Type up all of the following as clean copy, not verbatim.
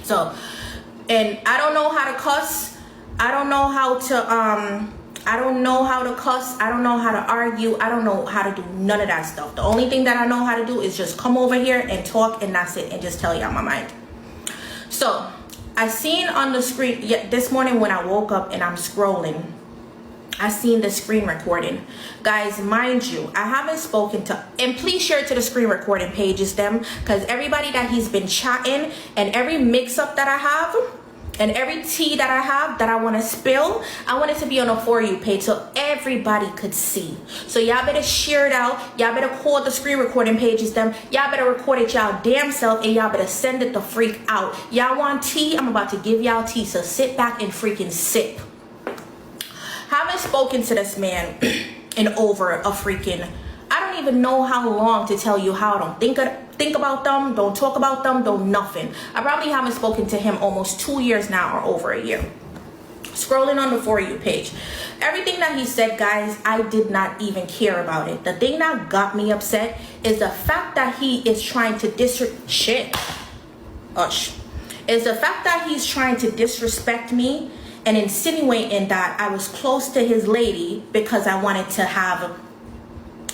So, and I don't know how to cuss. I don't know how to I don't know how to cuss. I don't know how to argue. I don't know how to do none of that stuff. The only thing that I know how to do is just come over here and talk, and that's it, and just tell y'all my mind. So I seen on the screen this morning when I woke up and I'm scrolling, I seen the screen recording. Guys, mind you, I haven't spoken to, and please share it to the screen recording pages them, because everybody that he's been chatting, and every mix up that I have, and every tea that I have that I want to spill, I want it to be on a For You page so everybody could see. So y'all better share it out. Y'all better call the screen recording pages them. Y'all better record it y'all damn self, and y'all better send it the freak out. Y'all want tea? I'm about to give y'all tea, so sit back and freaking sip. Haven't spoken to this man in over a freaking, I don't even know how long to tell you how I don't think about them, don't talk about them, don't nothing. I probably haven't spoken to him almost 2 years now, or over a year. Scrolling on the For You page, everything that he said, guys, I did not even care about it. The thing that got me upset is the fact that he is trying to is the fact that he's trying to disrespect me and insinuating that I was close to his lady because I wanted to have,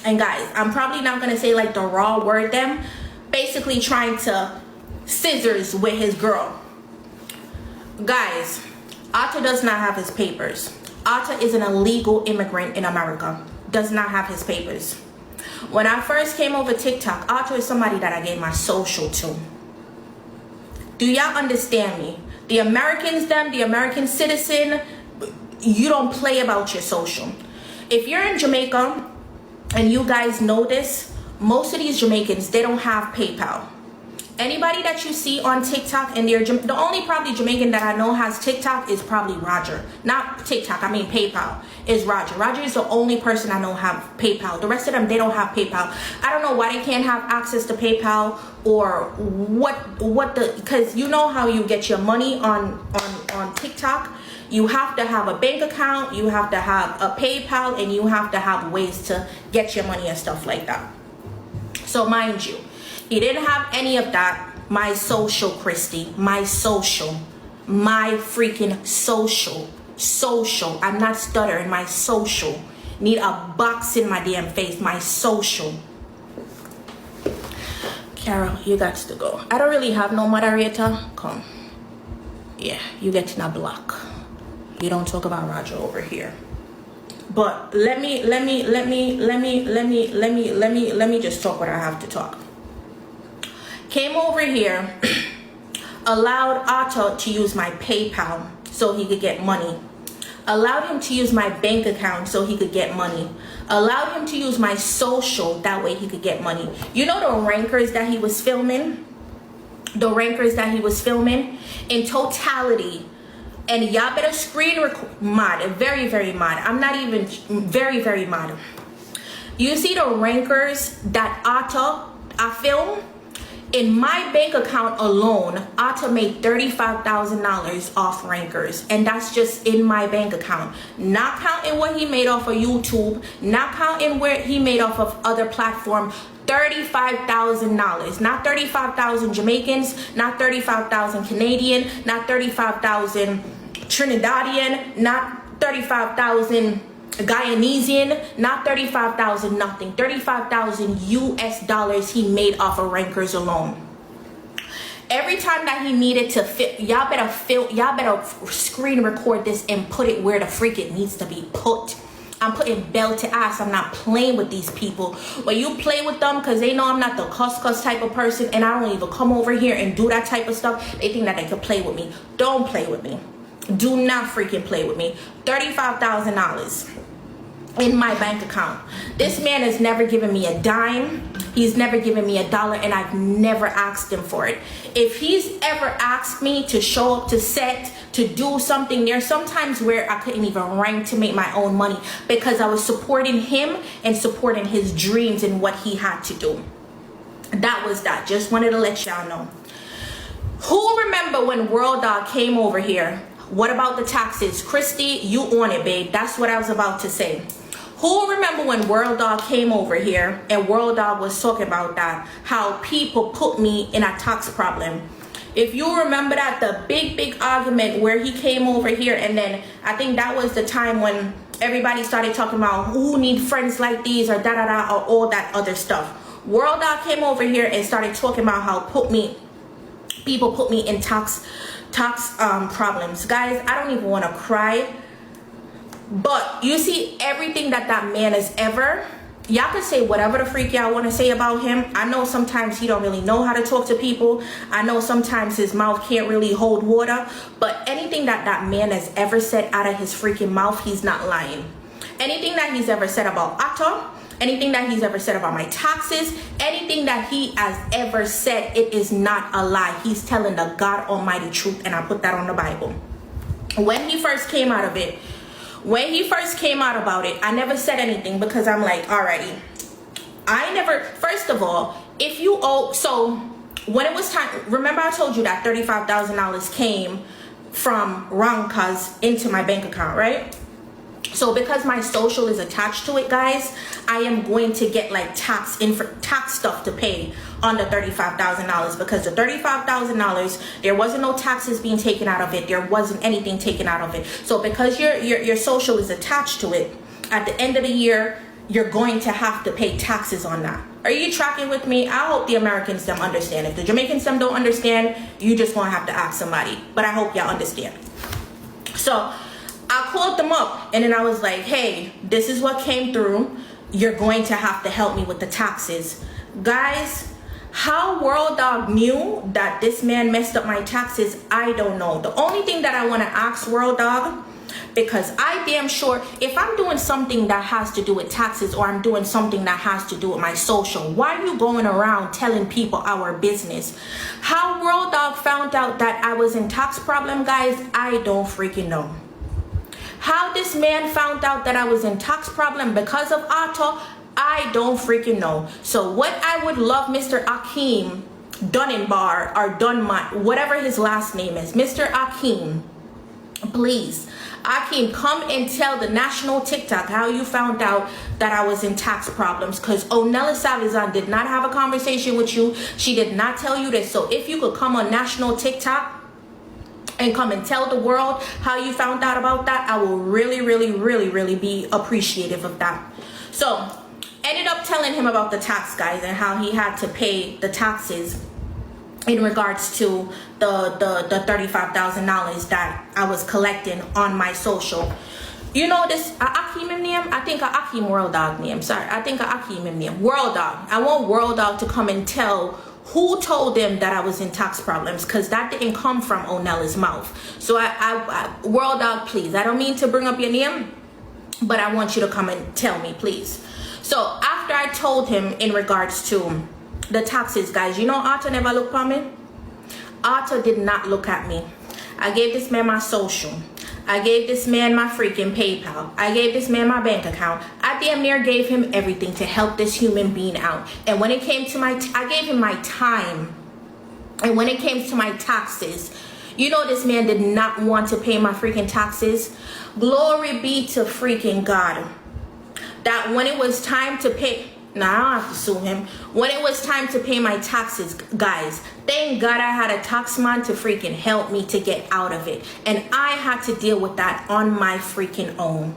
and guys, I'm probably not going to say like the raw word them, basically trying to scissors with his girl. Guys, Hauto does not have his papers. Hauto is an illegal immigrant in America. Does not have his papers. When I first came over TikTok, Hauto is somebody that I gave my social to. Do y'all understand me? The Americans, the American citizen, you don't play about your social. If you're in Jamaica, and you guys know this, most of these Jamaicans, they don't have PayPal. Anybody that you see on TikTok, and the only probably Jamaican that I know has TikTok is probably Roger. Not TikTok, I mean PayPal is Roger. Roger is the only person I know have PayPal. The rest of them, they don't have PayPal. I don't know why they can't have access to PayPal, or because you know how you get your money on TikTok. You have to have a bank account, you have to have a PayPal, and you have to have ways to get your money and stuff like that. So mind you, he didn't have any of that. My social, Christy, my social, my freaking social. I'm not stuttering, my social. Need a box in my damn face, my social. Carol, you got to go. I don't really have no moderator. Come. Yeah, you get in a block. You don't talk about Roger over here. But let me just talk what I have to talk. Came over here, allowed Hauto to use my PayPal so he could get money. Allowed him to use my bank account so he could get money. Allowed him to use my social, that way he could get money. You know the rankers that he was filming? The rankers that he was filming? In totality, and y'all better screen record, mod, very, very mod. I'm not even, very, very mod. You see the rankers that I film? In my bank account alone, Hauto made $35,000 off rankers. And that's just in my bank account. Not counting what he made off of YouTube. Not counting where he made off of other platforms. $35,000. Not 35,000 Jamaicans. Not 35,000 Canadian. Not 35,000 Trinidadian. Not 35,000 Guyanesian, not 35,000 nothing. 35,000 US dollars he made off of rankers alone. Every time that he needed to fit, y'all better screen record this and put it where the freak it needs to be put. I'm putting belt to ass. I'm not playing with these people. When you play with them, because they know I'm not the cuss type of person, and I don't even come over here and do that type of stuff, they think that they could play with me. Don't play with me. Do not freaking play with me. $35,000 in my bank account. This man has never given me a dime. He's never given me $1, and I've never asked him for it. If he's ever asked me to show up to set, to do something, there's sometimes where I couldn't even rank to make my own money because I was supporting him and supporting his dreams and what he had to do. That was that. Just wanted to let y'all know. Who remember when World Dawg came over here? What about the taxes? Christy, you on it, babe. That's what I was about to say. Who remember when World Dawg came over here and World Dawg was talking about that? How people put me in a tax problem. If you remember that, the big argument where he came over here, and then I think that was the time when everybody started talking about who need friends like these or da-da-da or all that other stuff. World Dawg came over here and started talking about how people put me in tax problems. Guys, I don't even want to cry. But you see, everything that man is ever, y'all can say whatever the freak y'all want to say about him. I know sometimes he don't really know how to talk to people. I know sometimes his mouth can't really hold water. But anything that man has ever said out of his freaking mouth, he's not lying. Anything that he's ever said about Hauto, anything that he's ever said about my taxes, anything that he has ever said, it is not a lie. He's telling the God Almighty truth, and I put that on the Bible. When he first came out about it, I never said anything because I'm like, alrighty. First of all, if you owe, so when it was time, remember I told you that $35,000 came from Ronka's into my bank account, right? So because my social is attached to it, guys, I am going to get like tax stuff to pay on the $35,000, because the $35,000, there wasn't no taxes being taken out of it. There wasn't anything taken out of it. So because your social is attached to it, at the end of the year, you're going to have to pay taxes on that. Are you tracking with me? I hope the Americans them understand. If the Jamaicans them don't understand, you just gonna have to ask somebody. But I hope y'all understand. So I called them up and then I was like, hey, this is what came through. You're going to have to help me with the taxes. Guys, how World Dawg knew that this man messed up my taxes, I don't know. The only thing that I want to ask World Dawg, because I damn sure if I'm doing something that has to do with taxes or I'm doing something that has to do with my social, why are you going around telling people our business? How World Dawg found out that I was in tax problem, guys, I don't freaking know. How this man found out that I was in tax problem because of Hauto, I don't freaking know. So what I would love Mr. Akeem Dunbar or Dunmat, whatever his last name is, Mr. Akeem, please, Akeem, come and tell the national TikTok how you found out that I was in tax problems, because Onella Savizan did not have a conversation with you. She did not tell you this. So if you could come on national TikTok and come and tell the world how you found out about that, I will really be appreciative of that. So ended up telling him about the tax, guys, and how he had to pay the taxes in regards to the $35,000 that I was collecting on my social. You know this Akeem name? I think Akeem World Dawg name. Sorry, I think Akeem name. World Dawg. I want World Dawg to come and tell who told them that I was in tax problems, because that didn't come from Onella's mouth. So I World Dawg, please. I don't mean to bring up your name, but I want you to come and tell me, please. So after I told him in regards to the taxes, guys, you know Hauto never looked at me. Hauto did not look at me. I gave this man my social. I gave this man my freaking PayPal. I gave this man my bank account. I damn near gave him everything to help this human being out. And when it came to I gave him my time. And when it came to my taxes, you know this man did not want to pay my freaking taxes. Glory be to freaking God. That when it was time to pay, now I don't have to sue him. When it was time to pay my taxes, guys, thank God I had a tax man to freaking help me to get out of it. And I had to deal with that on my freaking own.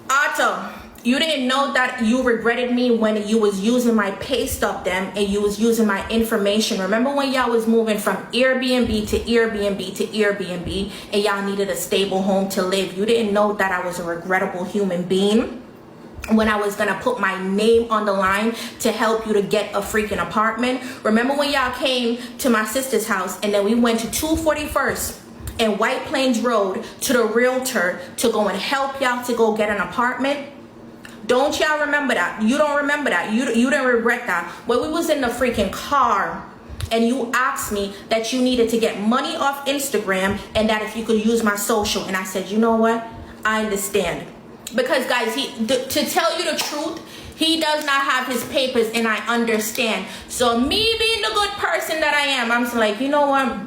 Hauto, you didn't know that you regretted me when you was using my pay stub them and you was using my information. Remember when y'all was moving from Airbnb to Airbnb to Airbnb and y'all needed a stable home to live? You didn't know that I was a regrettable human being when I was gonna put my name on the line to help you to get a freaking apartment. Remember when y'all came to my sister's house and then we went to 241st and White Plains Road to the realtor to go and help y'all to go get an apartment? Don't y'all remember that? You don't remember that. You didn't regret that. When we was in the freaking car and you asked me that you needed to get money off Instagram and that if you could use my social, and I said, you know what? I understand. Because guys, to tell you the truth, he does not have his papers, and I understand. So me being the good person that I am, I'm just like, you know what?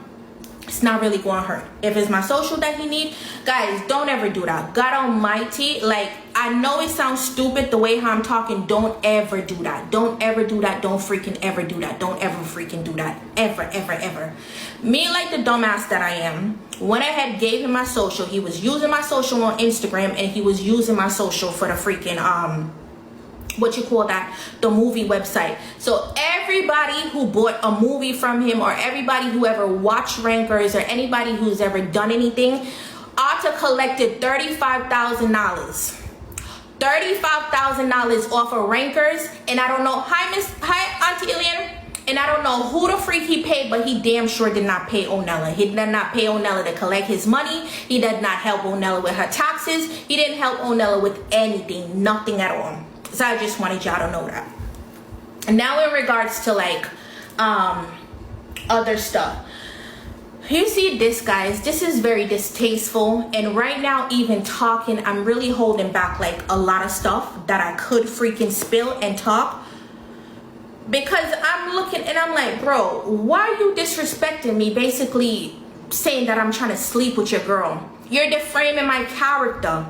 it's not really going to hurt. If it's my social that he need, guys, don't ever do that. God almighty, like, I know it sounds stupid the way how I'm talking. Don't ever do that. Don't ever do that. Don't freaking ever do that. Don't ever freaking do that. Ever, ever, ever. Me, like the dumbass that I am, went ahead, gave him my social. He was using my social on Instagram, and he was using my social for the freaking, what you call that, the movie website. So everybody who bought a movie from him, or everybody who ever watched Rankers, or anybody who's ever done anything, Hauto collected $35,000. $35,000 off of Rankers. And I don't know, hi Auntie Ilian, and I don't know who the freak he paid, but he damn sure did not pay Onella. He did not pay Onella to collect his money. He did not help Onella with her taxes. He didn't help Onella with anything, nothing at all. So I just wanted y'all to know that. And now in regards to like other stuff, you see this, guys, this is very distasteful. And right now, even talking, I'm really holding back like a lot of stuff that I could freaking spill and talk, because I'm looking and I'm like, bro, why are you disrespecting me, basically saying that I'm trying to sleep with your girl? You're defaming my character.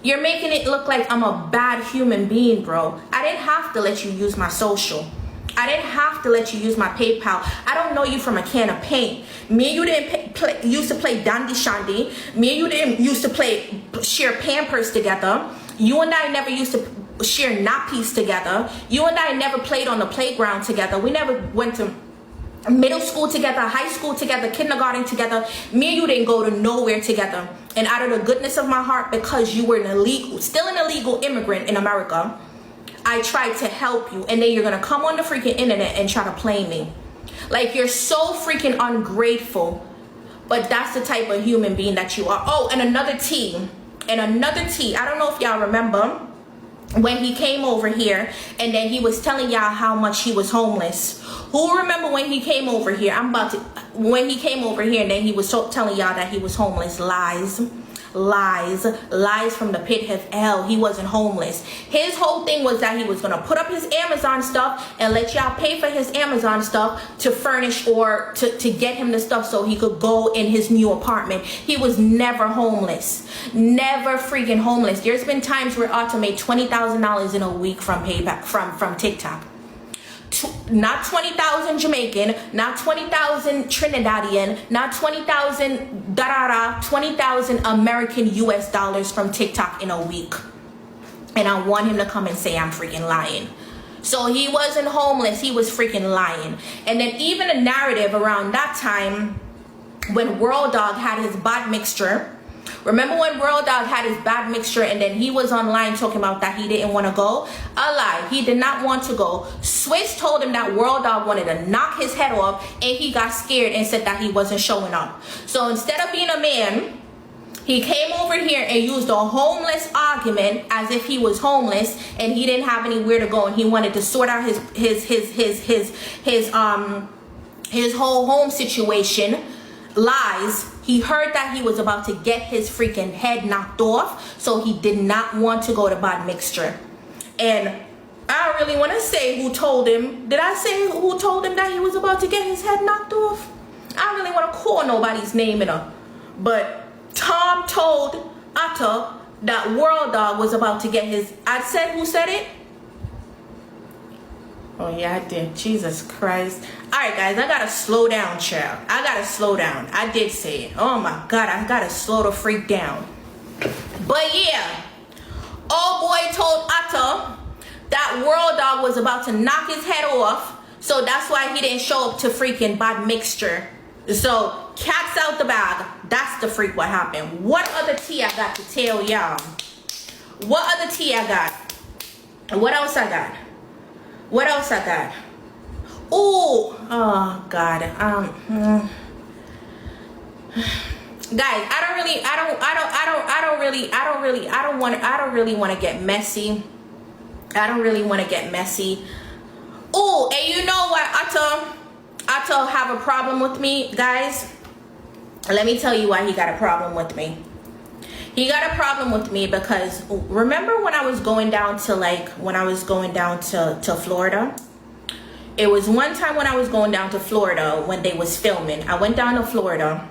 You're making it look like I'm a bad human being, bro. I didn't have to let you use my social. I didn't have to let you use my PayPal. I don't know you from a can of paint. Me and you didn't used to play Dandy Shandy. Me and you didn't used to share Pampers together. You and I never used to share nappies together. You and I never played on the playground together. We never went to middle school together, high school together, kindergarten together. Me and you didn't go to nowhere together. And out of the goodness of my heart, because you were still an illegal immigrant in America, I tried to help you. And then you're gonna come on the freaking internet and try to play me. Like, you're so freaking ungrateful. But that's the type of human being that you are. Oh, and another tea. I don't know if y'all remember when he came over here and then he was telling y'all how much he was homeless. Who remember when he came over here? When he came over here and then he was telling y'all that he was homeless. Lies from the pit of hell. He wasn't homeless. His whole thing was that he was gonna put up his Amazon stuff and let y'all pay for his Amazon stuff to furnish or to get him the stuff so he could go in his new apartment. He was never homeless. Never freaking homeless. There's been times where Hauto made $20,000 in a week from payback from TikTok. Not 20,000 Jamaican, not 20,000 Trinidadian, not 20,000 20,000 American US dollars from TikTok in a week. And I want him to come and say I'm freaking lying. So he wasn't homeless, he was freaking lying. And then even a narrative around that time when World Dawg had his bad mixture. Remember when World Dawg had his bad mixture and then he was online talking about that he didn't want to go? A lie. He did not want to go. Swiss told him that World Dawg wanted to knock his head off, and he got scared and said that he wasn't showing up. So instead of being a man, he came over here and used a homeless argument as if he was homeless and he didn't have anywhere to go and he wanted to sort out his whole home situation. Lies. He heard that he was about to get his freaking head knocked off, so he did not want to go to bad mixture. And I don't really want to say who told him. Did I say who told him that he was about to get his head knocked off? I don't really want to call nobody's name in her. But Tom told Hauto that World Dawg was about to get his... I said who said it? Oh yeah, I did. Jesus Christ. Alright guys, I gotta slow down, child. I gotta slow down. I did say it. Oh my god, I gotta slow the freak down. But yeah, old boy told Hauto that World Dawg was about to knock his head off, so that's why he didn't show up to freaking bad mixture. So cat's out the bag. That's the freak what happened. What other tea I got to tell y'all? What other tea I got? What else I got? What else I got? Oh God. Guys, I don't really want to get messy. I don't really want to get messy. Oh, and you know what? Hauto have a problem with me, guys. Let me tell you why he got a problem with me. He got a problem with me because remember when I was going down to Florida? It was one time when I was going down to Florida when they was filming. I went down to Florida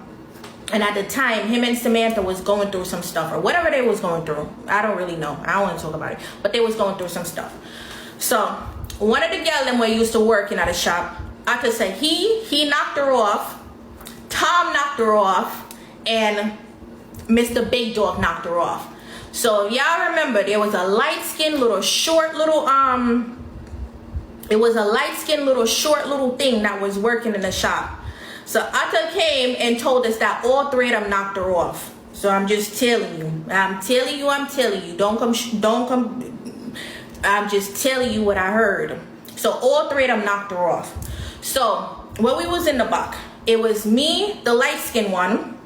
And at the time, him and Samantha was going through some stuff or whatever they was going through. I don't really know. I don't want to talk about it. But they was going through some stuff. So one of the girls them were used to working at a shop. I could say he knocked her off. Tom knocked her off. And Mr. Big Dawg knocked her off. So y'all remember there was a light-skinned little short little it was a light-skinned little short little thing that was working in the shop. So Atta came and told us that all three of them knocked her off. So I'm just telling you. I'm telling you. Don't come. I'm just telling you what I heard. So all three of them knocked her off. So when we was in the back, it was me, the light-skinned one,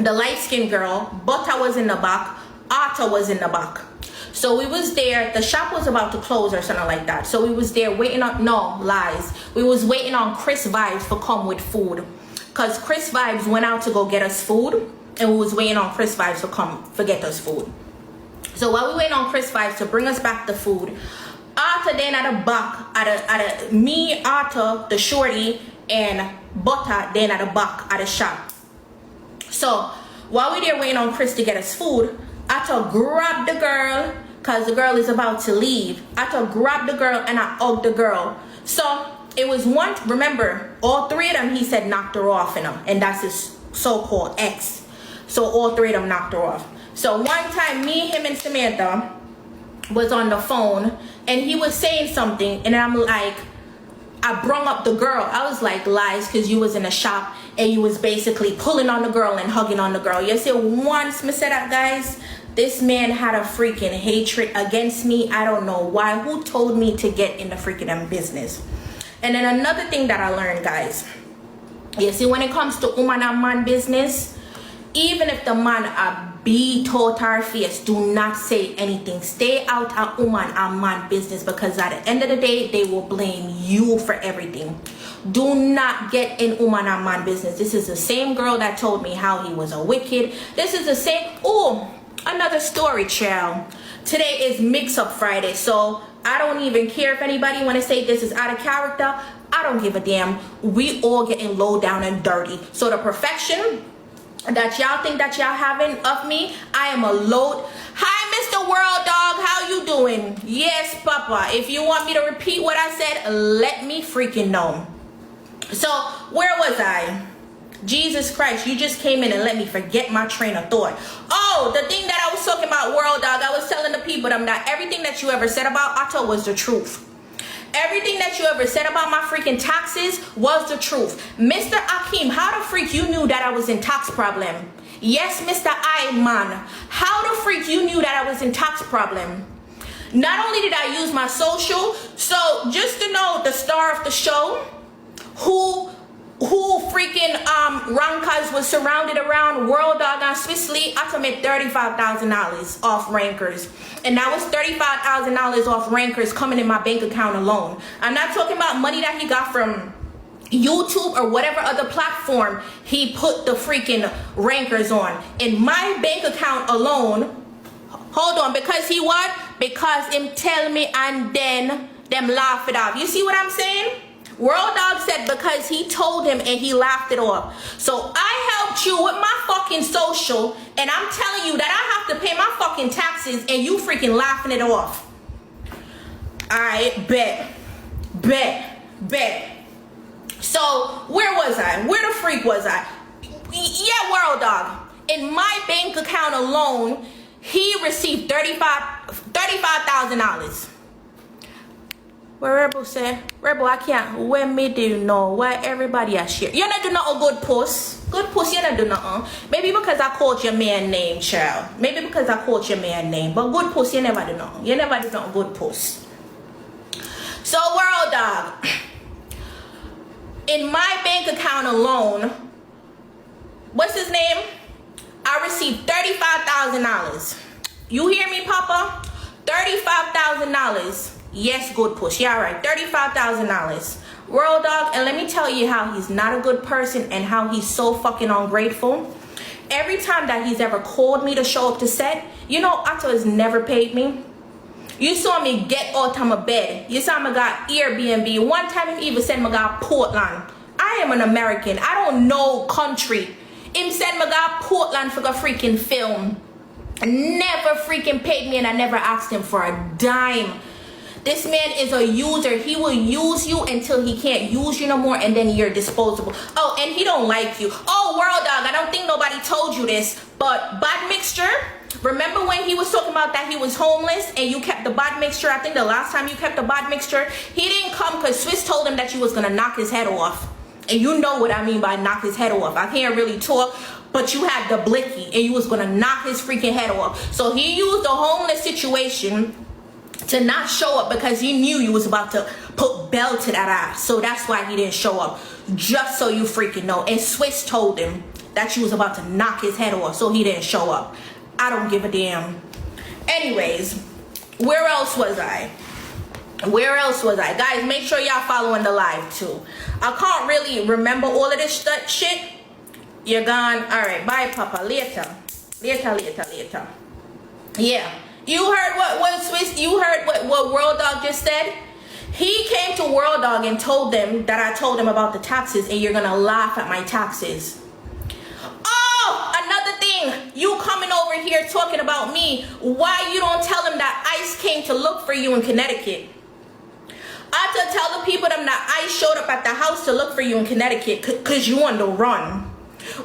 the light-skinned girl, Butter was in the back, Atta was in the back. So we was there, the shop was about to close or something like that. So we was there waiting on, no, lies. We was waiting on Chris Vibes to come with food. Because Chris Vibes went out to go get us food. And we was waiting on Chris Vibes to come to get us food. So while we waiting on Chris Vibes to bring us back the food, Atta then at the back, me, Atta, the shorty, and Butter then at the back at the shop. So while we there waiting on Chris to get us food, Atta grabbed the girl, because the girl is about to leave. Atta grabbed the girl and I hugged the girl. So it was one, remember, all three of them, he said knocked her off, and that's his so-called ex. So all three of them knocked her off. So one time, me, him, and Samantha was on the phone, and he was saying something, and I'm like, I brung up the girl. I was like, lies, because you was in a shop, and you was basically pulling on the girl and hugging on the girl. You see, once me said that, guys, this man had a freaking hatred against me. I don't know why. Who told me to get in the freaking business? And then another thing that I learned, guys, you see, when it comes to woman and man business, even if the man a be total face, do not say anything. Stay out of woman and man business, because at the end of the day, they will blame you for everything. Do not get in woman and man business. This is the same girl that told me how he was a wicked. This is the same. Oh, another story, child. Today is Mix-Up Friday, so I don't even care if anybody want to say this is out of character. I don't give a damn. We all getting low down and dirty. So the perfection that y'all think that y'all having of me, I am a load. Hi, Mr. World Dog. How you doing? Yes, Papa. If you want me to repeat what I said, let me freaking know. So where was I? Jesus Christ, you just came in and let me forget my train of thought. Oh, the thing that I was talking about, World Dog, I was telling the people that everything that you ever said about Otto was the truth. Everything that you ever said about my freaking taxes was the truth. Mr. Akeem, how the freak you knew that I was in tax problem? Yes, Mr. I-Man, how the freak you knew that I was in tax problem? Not only did I use my social, so just to know the star of the show, who freaking rankers was surrounded around World Dog and Swissley, I could make $35,000 off rankers. And that was $35,000 off rankers coming in my bank account alone. I'm not talking about money that he got from YouTube or whatever other platform he put the freaking rankers on. In my bank account alone, hold on, because he what? Because him tell me and then them laugh it off. You see what I'm saying? World Dog said because he told him and he laughed it off. So I helped you with my fucking social, and I'm telling you that I have to pay my fucking taxes and you freaking laughing it off. Alright, bet. So where was I? Where the freak was I? Yeah, World Dog. In my bank account alone, he received $35,000. Where Rebel said, Rebel, I can't. When me do know why everybody has share. You not do not a good post. Good post, you not do nothing. Maybe because I called your man name, child. Maybe because I called your man name. But good post, you never do nothing. You never do nothing good post. So World Dog, in my bank account alone, what's his name? I received $35,000. You hear me, Papa? $35,000. Yes, good push. Yeah, right. $35,000. World Dog, and let me tell you how he's not a good person and how he's so fucking ungrateful. Every time that he's ever called me to show up to set, you know, Otto has never paid me. You saw me get out of my bed. You saw me got Airbnb. One time he even said me got Portland. I am an American. I don't know country. him said me got Portland for the freaking film. Never freaking paid me, and I never asked him for a dime. This man is a user. He will use you until he can't use you no more, and then you're disposable. Oh, and he don't like you. Oh, World Dog, I don't think nobody told you this, but Bad Mixture, remember when he was talking about that he was homeless and you kept the Bad Mixture? I think the last time you kept the Bad Mixture, he didn't come because Swiss told him that you was going to knock his head off. And you know what I mean by knock his head off. I can't really talk, but you had the blicky and you was going to knock his freaking head off. So he used the homeless situation to not show up because he knew you was about to put bell to that ass. So that's why he didn't show up. Just so you freaking know. And Swiss told him that you was about to knock his head off, so he didn't show up. I don't give a damn. Anyways, where else was I? Where else was I? Guys, make sure y'all following the live too. I can't really remember all of this shit. You're gone. All right, bye, Papa. Later. Yeah. You heard what Swiss, you heard what World Dog just said? He came to World Dog and told them that I told him about the taxes, and you're gonna laugh at my taxes. Oh, another thing, you coming over here talking about me. Why you don't tell him that ICE came to look for you in Connecticut? I have to tell the people them that ICE showed up at the house to look for you in Connecticut because you on the run.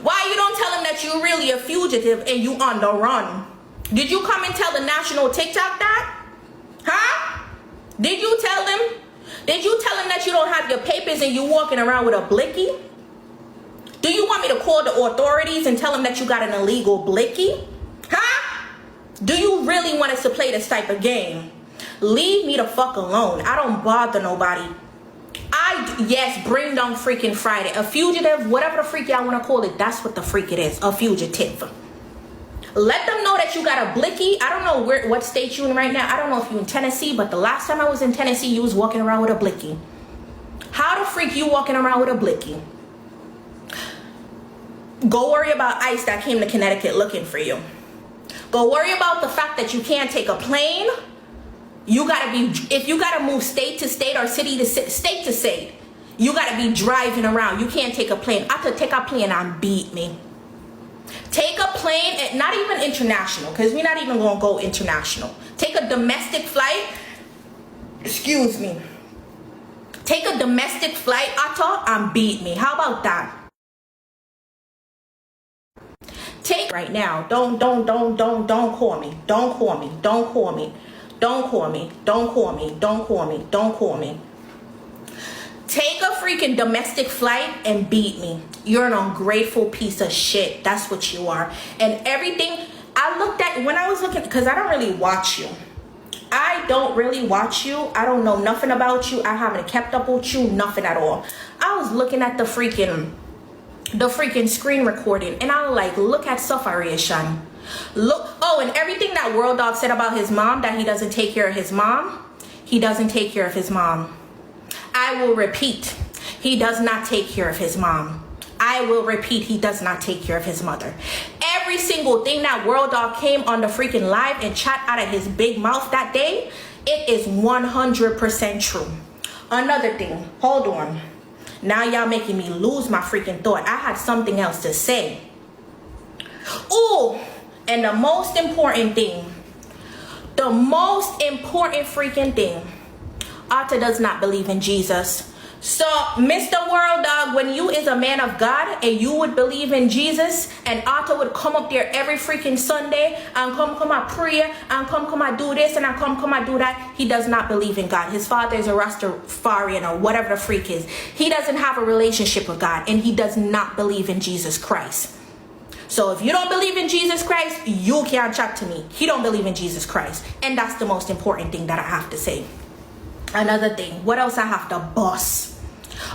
Why you don't tell them that you really a fugitive and you on the run? Did you come and tell the national TikTok that? Huh? Did you tell them? Did you tell them that you don't have your papers and you walking around with a blicky? Do you want me to call the authorities and tell them that you got an illegal blicky? Huh? Do you really want us to play this type of game? Leave me the fuck alone. I don't bother nobody. Yes, bring down freaking Friday. A fugitive, whatever the freak y'all want to call it, that's what the freak it is. A fugitive. Let them know that you got a blicky. I don't know what state you in right now. I don't know if you in Tennessee, but the last time I was in Tennessee, you was walking around with a blicky. How the freak you walking around with a blicky? Go worry about ICE that came to Connecticut looking for you. Go worry about the fact that you can't take a plane. You gotta be, if you gotta move state to state or city to state to state, you gotta be driving around. You can't take a plane. I could take a plane and beat me. Take a plane, not even international, because we're not even going to go international. Take a domestic flight. Excuse me. Take a domestic flight, Otto, and beat me. How about that? Take right now. Don't call me. Don't call me. Don't call me. Don't call me. Don't call me. Don't call me. Don't call me. Don't call me. Take a freaking domestic flight and beat me. You're an ungrateful piece of shit. That's what you are. And everything I looked at when I was looking, because I don't really watch you. I don't really watch you. I don't know nothing about you. I haven't kept up with you, nothing at all. I was looking at the freaking screen recording, and I was like, look at sufferation. Look, oh, and everything that World Dog said about his mom, that he doesn't take care of his mom. He doesn't take care of his mom. I will repeat, he does not take care of his mom. I will repeat, he does not take care of his mother. Every single thing that World Dog came on the freaking live and chat out of his big mouth that day, it is 100% true. Another thing, hold on. Now y'all making me lose my freaking thought. I had something else to say. Ooh, and the most important thing, the most important freaking thing, Atta does not believe in Jesus. So, Mr. World Dog, when you is a man of God and you would believe in Jesus, and Atta would come up there every freaking Sunday and come I pray and come I do this and I come I do that, he does not believe in God. His father is a Rastafarian or whatever the freak is. He doesn't have a relationship with God, and he does not believe in Jesus Christ. So if you don't believe in Jesus Christ, you can't chat to me. He don't believe in Jesus Christ. And that's the most important thing that I have to say. Another thing, what else I have to bust?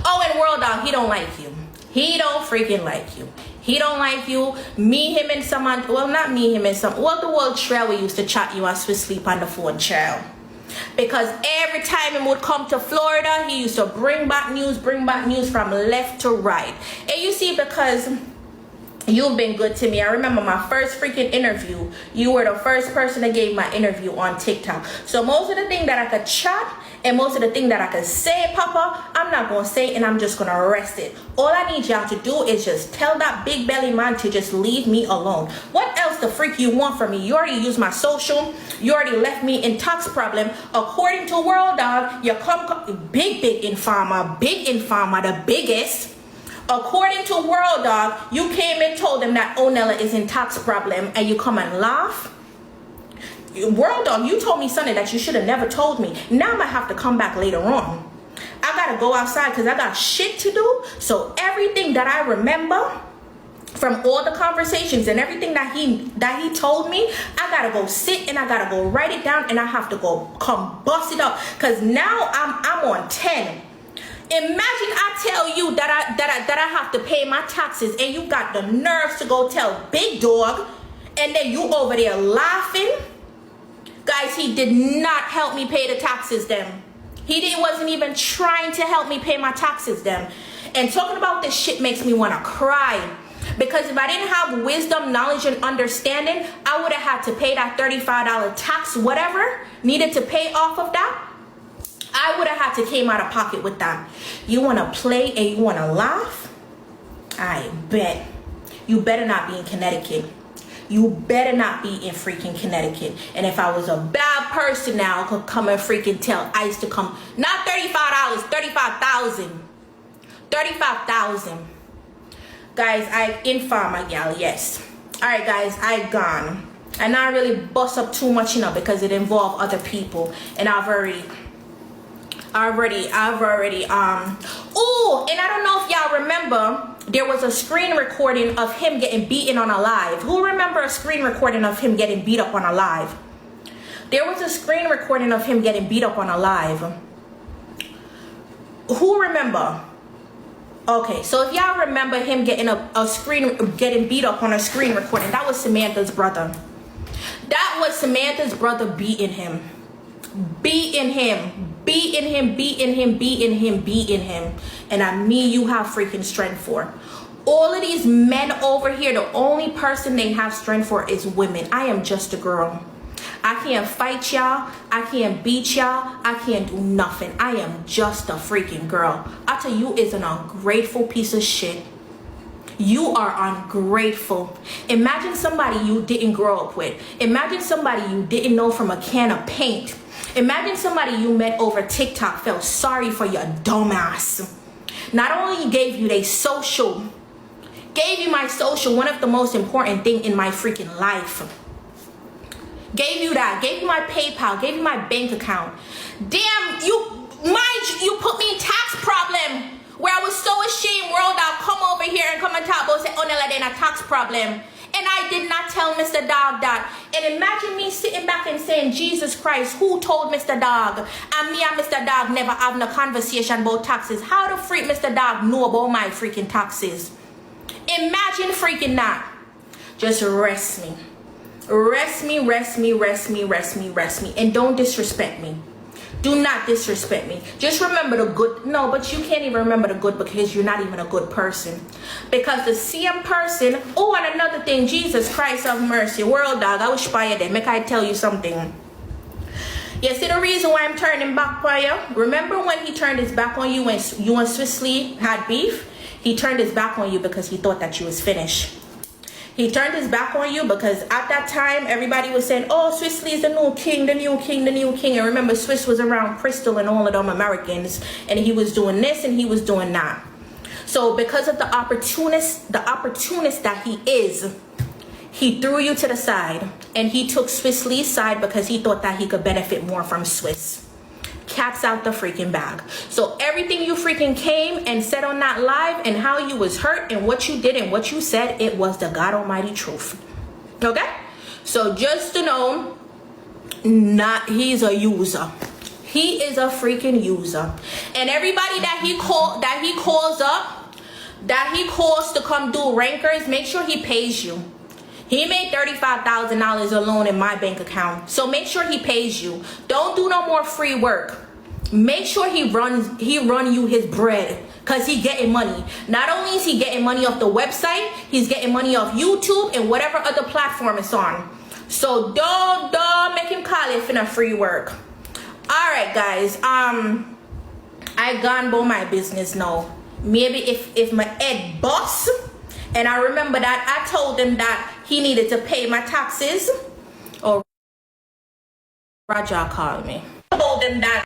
Oh, and World Dog, he don't like you. He don't freaking like you. He don't like you. Me, him, and someone, well, not me, him, and some, well, the world trail we used to chat you and Swiss sleep on the phone trail. Because every time he would come to Florida, he used to bring back news from left to right. And you see, because you've been good to me. I remember my first freaking interview. You were the first person that gave my interview on TikTok. So most of the thing that I could chat And most of the things that I can say, Papa, I'm not going to say, and I'm just going to arrest it. All I need y'all to do is just tell that big belly man to just leave me alone. What else the freak you want from me? You already used my social. You already left me in tax problem. According to World Dawg, you come big informer, the biggest. According to World Dawg, you came and told them that Onella is in tax problem, and you come and laugh. World Dawg, you told me something that you should have never told me. Now I'm gonna have to come back later on. I gotta go outside because I got shit to do. So everything that I remember from all the conversations and everything that he told me, I gotta go sit and I gotta go write it down, and I have to go come bust it up because now I'm on 10. Imagine I tell you that I have to pay my taxes, and you got the nerves to go tell Big Dawg, and then you over there laughing. Guys, he did not help me pay the taxes them. Wasn't even trying to help me pay my taxes them. And talking about this shit makes me want to cry. Because if I didn't have wisdom, knowledge, and understanding, I would have had to pay that $35 tax, whatever needed to pay off of that. I would have had to came out of pocket with that. You want to play and you want to laugh? I bet. You better not be in Connecticut. You better not be in freaking Connecticut. And if I was a bad person now, I could come and freaking tell ICE to come. Not $35, $35,000. $35,000. Guys, I inform my gal, yes. Alright guys, I gone. And I really bust up too much, because it involved other people. And I've already oh, and I don't know if y'all remember, there was a screen recording of him getting beaten on a live. Who remember a screen recording of him getting beat up on a live? There was a screen recording of him getting beat up on a live. Who remember? Okay, so if y'all remember him getting getting beat up on a screen recording, that was Samantha's brother. That was Samantha's brother beating him. And I mean, you have freaking strength for. All of these men over here, the only person they have strength for is women. I am just a girl. I can't fight y'all. I can't beat y'all. I can't do nothing. I am just a freaking girl. I tell you, is an ungrateful piece of shit. You are ungrateful. Imagine somebody you didn't grow up with. Imagine somebody you didn't know from a can of paint. Imagine somebody you met over TikTok felt sorry for your dumbass. Not only gave you their social, gave you my social, one of the most important thing in my freaking life. Gave you that, gave you my PayPal, gave you my bank account. Damn, you put me in tax problem where I was so ashamed. World Dawg come over here and come and talk about say Onella in a tax problem. And I did not tell Mr. Dawg that. And imagine me sitting back and saying, Jesus Christ, who told Mr. Dawg? And me and Mr. Dawg never having a conversation about taxes. How the freak Mr. Dawg know about my freaking taxes? Imagine freaking that. Just rest me. Rest me. And don't disrespect me. Do not disrespect me. Just remember the good. No, but you can't even remember the good because you're not even a good person. Because the same person. Oh, and another thing. Jesus Christ of mercy. World Dawg, I wish by them. Make I tell you something. You see the reason why I'm turning back for you? Remember when he turned his back on you when you and Swiss Lee had beef? He turned his back on you because he thought that you was finished. He turned his back on you because at that time, everybody was saying, oh, Swiss Lee is the new king. And remember, Swiss was around Crystal and all of them Americans. And he was doing this and he was doing that. So because of the opportunist that he is, he threw you to the side. And he took Swiss Lee's side because he thought that he could benefit more from Swiss. Cat's out the freaking bag. So everything you freaking came and said on that live and how you was hurt and what you did and what you said, it was the God Almighty truth. Okay? So just to know, he's a user. He is a freaking user. And everybody that he calls to come do rankers, make sure he pays you. He made $35,000 alone in my bank account. So make sure he pays you. Don't do no more free work. Make sure he run you his bread. Because he getting money. Not only is he getting money off the website, he's getting money off YouTube and whatever other platform it's on. So don't make him call it for free work. All right, guys. I gone about my business now. Maybe if my head boss, and I remember that I told him that he needed to pay my taxes. Or Roger called me. I told him that